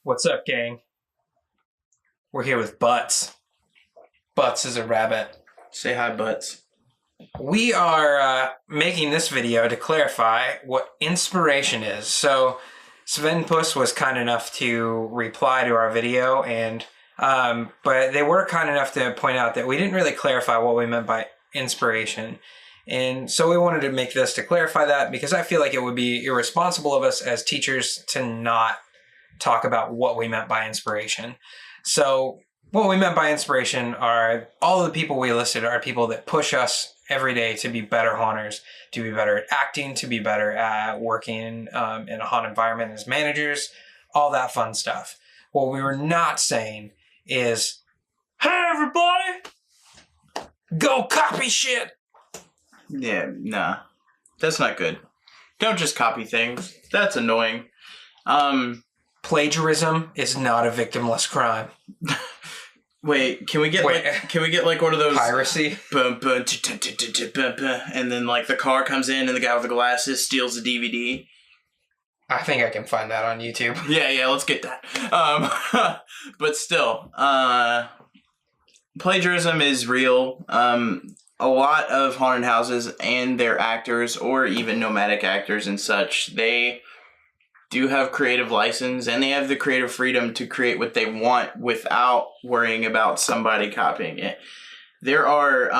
What's up, gang? We're here with Butts. Butts is a rabbit. Say hi, Butts. We are making this video to clarify what inspiration is. So, Svenpuss was kind enough to reply to our video, and but they were kind enough to point out that we didn't really clarify what we meant by inspiration. And so we wanted to make this to clarify that, because I feel like it would be irresponsible of us as teachers to not talk about what we meant by inspiration. So what we meant by inspiration are all of the people we listed are people that push us every day to be better haunters, to be better at acting, to be better at working in a haunt environment as managers, all that fun stuff. What we were not saying is, hey everybody, go copy shit. Yeah, nah. That's not good. Don't just copy things. That's annoying. Plagiarism is not a victimless crime. Wait, can we get like one of those piracy? And then like the car comes in and the guy with the glasses steals the DVD. I think I can find that on YouTube. Yeah, let's get that. But still, plagiarism is real. A lot of haunted houses and their actors, or even nomadic actors and such, they do have creative license and they have the creative freedom to create what they want without worrying about somebody copying it. There are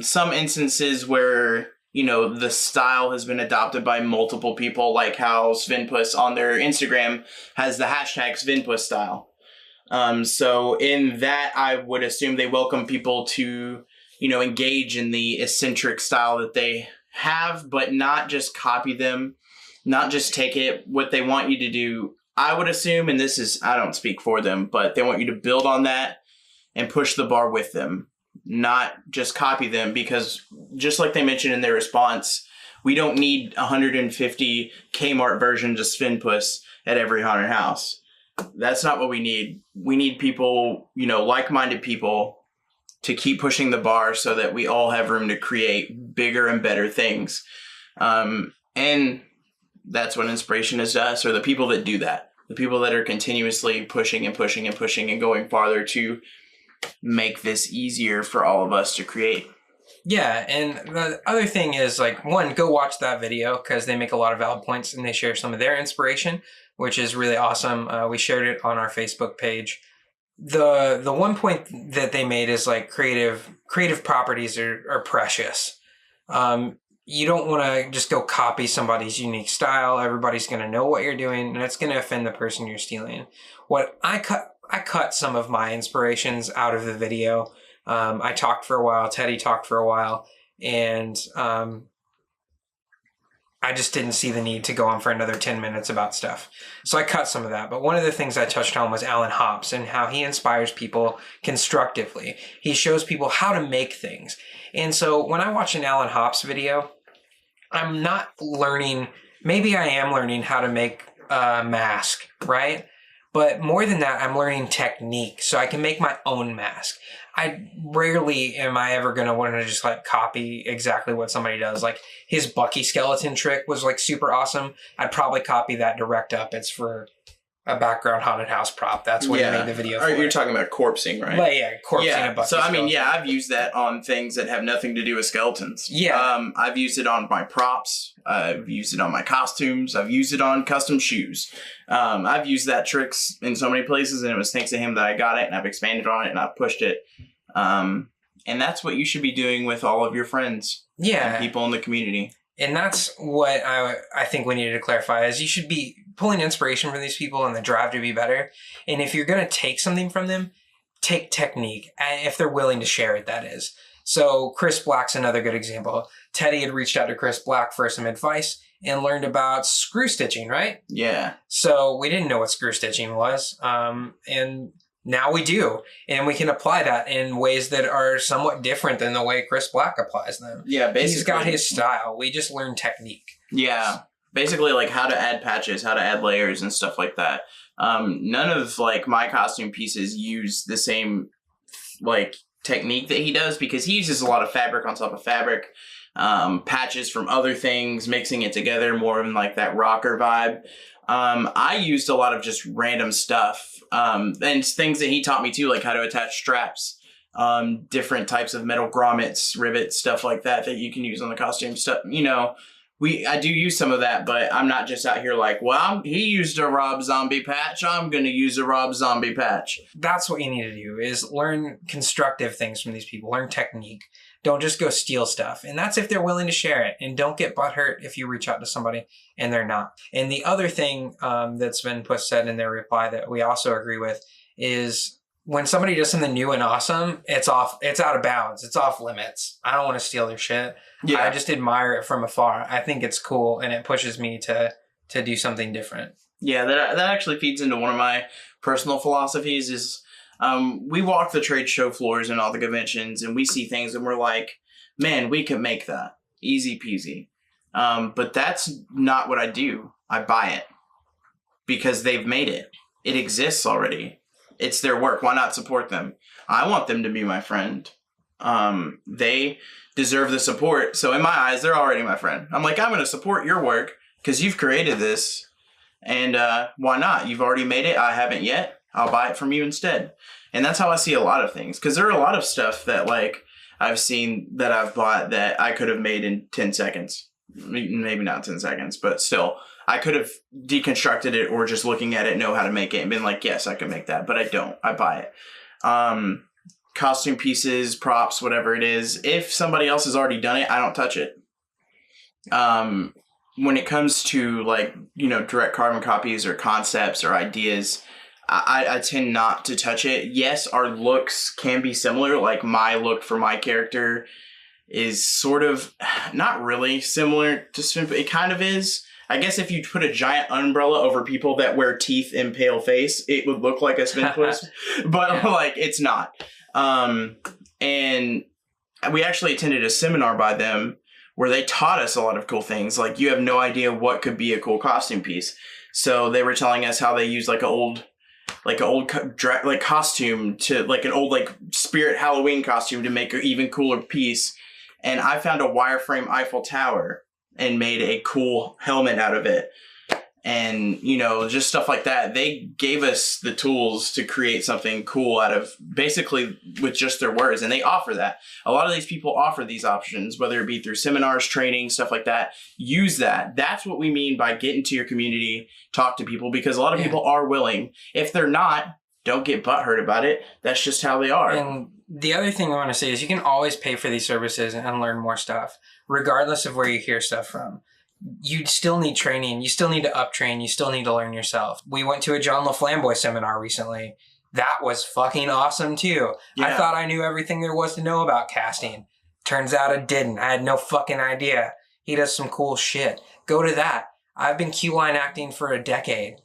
some instances where, you know, the style has been adopted by multiple people, like how Svenpuss on their Instagram has the hashtag Svenpuss style. So in that, I would assume they welcome people to, you know, engage in the eccentric style that they have, but not just copy them, not just take it. What they want you to do, I would assume, and this is, I don't speak for them, but they want you to build on that and push the bar with them, not just copy them, because just like they mentioned in their response, we don't need 150 Kmart versions of Svenpuss at every haunted house. That's not what we need. We need people, you know, like-minded people to keep pushing the bar so that we all have room to create bigger and better things. And that's what inspiration is to us, or the people that do that. The people that are continuously pushing and pushing and pushing and going farther to make this easier for all of us to create. Yeah, and the other thing is, like, one, go watch that video, because they make a lot of valid points and they share some of their inspiration, which is really awesome. We shared it on our Facebook page. The one point that they made is, like, creative properties are precious. You don't want to just go copy somebody's unique style. Everybody's going to know what you're doing, and it's going to offend the person you're stealing. I cut some of my inspirations out of the video. I talked for a while. Teddy talked for a while, and I just didn't see the need to go on for another 10 minutes about stuff. So I cut some of that. But one of the things I touched on was Alan Hops and how he inspires people constructively. He shows people how to make things. And so when I watch an Alan Hops video, I'm not learning, maybe I am learning how to make a mask, right? But more than that, I'm learning technique so I can make my own mask. I rarely am I ever going to want to just like copy exactly what somebody does. Like his Bucky skeleton trick was like super awesome. I'd probably copy that direct up. It's for a background haunted house prop. That's what he made the video for. You're talking about corpsing, right? But yeah, corpsing a Bucky So I mean, skeleton. I've used that on things that have nothing to do with skeletons. Yeah. I've used it on my props. I've used it on my costumes. I've used it on custom shoes. I've used that tricks in so many places, and it was thanks to him that I got it, and I've expanded on it, and I've pushed it. And that's what you should be doing with all of your friends. Yeah. And people in the community. And that's what I think we needed to clarify, is you should be pulling inspiration from these people and the drive to be better. And if you're going to take something from them, take technique, if they're willing to share it, that is. So Chris Black's another good example. Teddy had reached out to Chris Black for some advice and learned about screw stitching, right? Yeah. So we didn't know what screw stitching was. And now we do. And we can apply that in ways that are somewhat different than the way Chris Black applies them. Yeah, basically. He's got his style. We just learn technique. Yeah. Basically, like how to add patches, how to add layers and stuff like that. None of like my costume pieces use the same like technique that he does, because he uses a lot of fabric on top of fabric, patches from other things, mixing it together more in like that rocker vibe. I used a lot of just random stuff, and things that he taught me too, like how to attach straps, different types of metal grommets, rivets, stuff like that you can use on the costume stuff. You know, I do use some of that, but I'm not just out here like, well, he used a Rob Zombie patch, I'm going to use a Rob Zombie patch. That's what you need to do, is learn constructive things from these people, learn technique. Don't just go steal stuff. And that's if they're willing to share it. And don't get butthurt if you reach out to somebody and they're not. And the other thing that Svenpuss said in their reply that we also agree with is when somebody does something new and awesome, it's out of bounds. It's off limits. I don't want to steal their shit. Yeah. I just admire it from afar. I think it's cool and it pushes me to do something different. Yeah, that actually feeds into one of my personal philosophies is we walk the trade show floors and all the conventions and we see things and we're like, man, we could make that. Easy peasy. But that's not what I do. I buy it because they've made it. It exists already. It's their work. Why not support them? I want them to be my friend. They deserve the support. So in my eyes, they're already my friend. I'm like, I'm going to support your work because you've created this. And why not? You've already made it. I haven't yet. I'll buy it from you instead. And that's how I see a lot of things. Because there are a lot of stuff that like I've seen that I've bought that I could have made in 10 seconds. Maybe not 10 seconds, but still. I could have deconstructed it or just looking at it, know how to make it and been like, yes, I can make that. But I don't. I buy it. Costume pieces, props, whatever it is. If somebody else has already done it, I don't touch it. When it comes to like, you know, direct carbon copies or concepts or ideas, I tend not to touch it. Yes, our looks can be similar. Like my look for my character is sort of not really similar to Svenpuss. It kind of is. I guess if you put a giant umbrella over people that wear teeth in pale face, it would look like a Svenpuss. But yeah. Like it's not. And we actually attended a seminar by them where they taught us a lot of cool things. Like you have no idea what could be a cool costume piece. So they were telling us how they use like an old costume to like an old like spirit Halloween costume to make an even cooler piece. And I found a wireframe Eiffel Tower and made a cool helmet out of it. And, you know, just stuff like that. They gave us the tools to create something cool out of basically with just their words. And they offer that. A lot of these people offer these options, whether it be through seminars, training, stuff like that. Use that. That's what we mean by get into your community, talk to people, because a lot of people are willing. If they're not, don't get butthurt about it. That's just how they are. And the other thing I want to say is you can always pay for these services and learn more stuff, regardless of where you hear stuff from. You still need training. You still need to uptrain. You still need to learn yourself. We went to a John LaFlamboy seminar recently. That was fucking awesome too. Yeah. I thought I knew everything there was to know about casting. Turns out I didn't. I had no fucking idea. He does some cool shit. Go to that. I've been Q-line acting for a decade.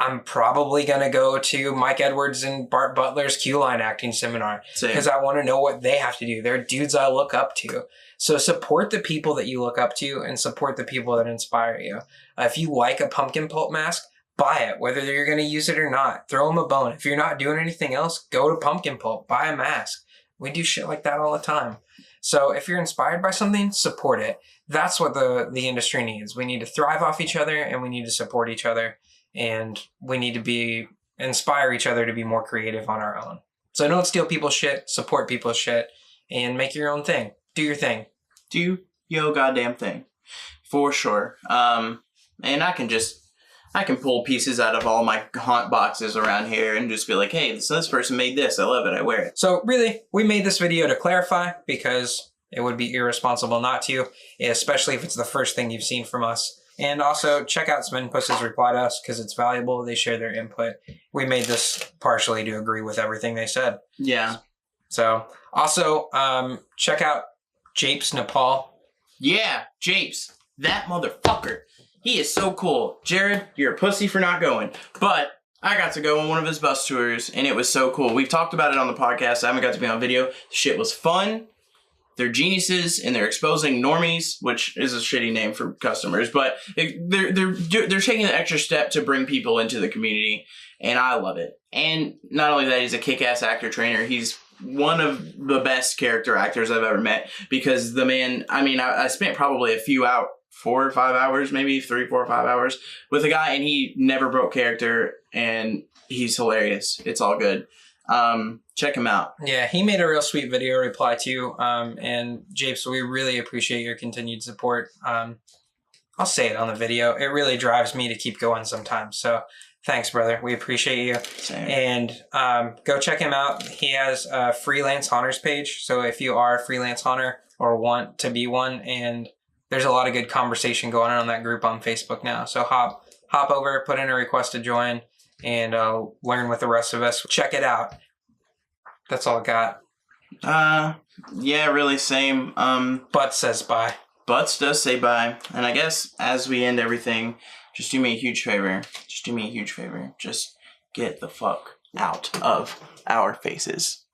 I'm probably going to go to Mike Edwards and Bart Butler's Q-line acting seminar because I want to know what they have to do. They're dudes I look up to. So support the people that you look up to and support the people that inspire you. If you like a pumpkin pulp mask, buy it, whether you're going to use it or not. Throw them a bone. If you're not doing anything else, go to pumpkin pulp, buy a mask. We do shit like that all the time. So if you're inspired by something, support it. That's what the industry needs. We need to thrive off each other and we need to support each other. And we need to inspire each other to be more creative on our own. So don't steal people's shit, support people's shit, and make your own thing. Do your thing. Do your goddamn thing. For sure. And I can pull pieces out of all my haunt boxes around here and just be like, hey, so this person made this. I love it. I wear it. So really, we made this video to clarify because it would be irresponsible not to, especially if it's the first thing you've seen from us. And also, check out Svenpuss's reply to us because it's valuable. They share their input. We made this partially to agree with everything they said. Yeah. So, also, check out Japes Nepal. Yeah, Japes. That motherfucker. He is so cool. Jared, you're a pussy for not going. But I got to go on one of his bus tours, and it was so cool. We've talked about it on the podcast. I haven't got to be on video. The shit was fun. They're geniuses and they're exposing normies, which is a shitty name for customers, but they're taking the extra step to bring people into the community, and I love it. And not only that, he's a kick-ass actor trainer. He's one of the best character actors I've ever met because the man, I mean, I spent probably a few 4 or 5 hours, maybe 3, 4, 5 hours with a guy, and he never broke character, and he's hilarious. It's all good. Check him out. Yeah, he made a real sweet video reply to you. And Japes, we really appreciate your continued support. I'll say it on the video. It really drives me to keep going sometimes. So thanks, brother. We appreciate you. Same. And go check him out. He has a freelance hunters page. So if you are a freelance hunter or want to be one, and there's a lot of good conversation going on in that group on Facebook now. So hop over, put in a request to join, and learn with the rest of us. Check it out. That's all I got. Yeah, really same. Butts says bye. Butts does say bye. And I guess as we end everything, just do me a huge favor. Just do me a huge favor. Just get the fuck out of our faces.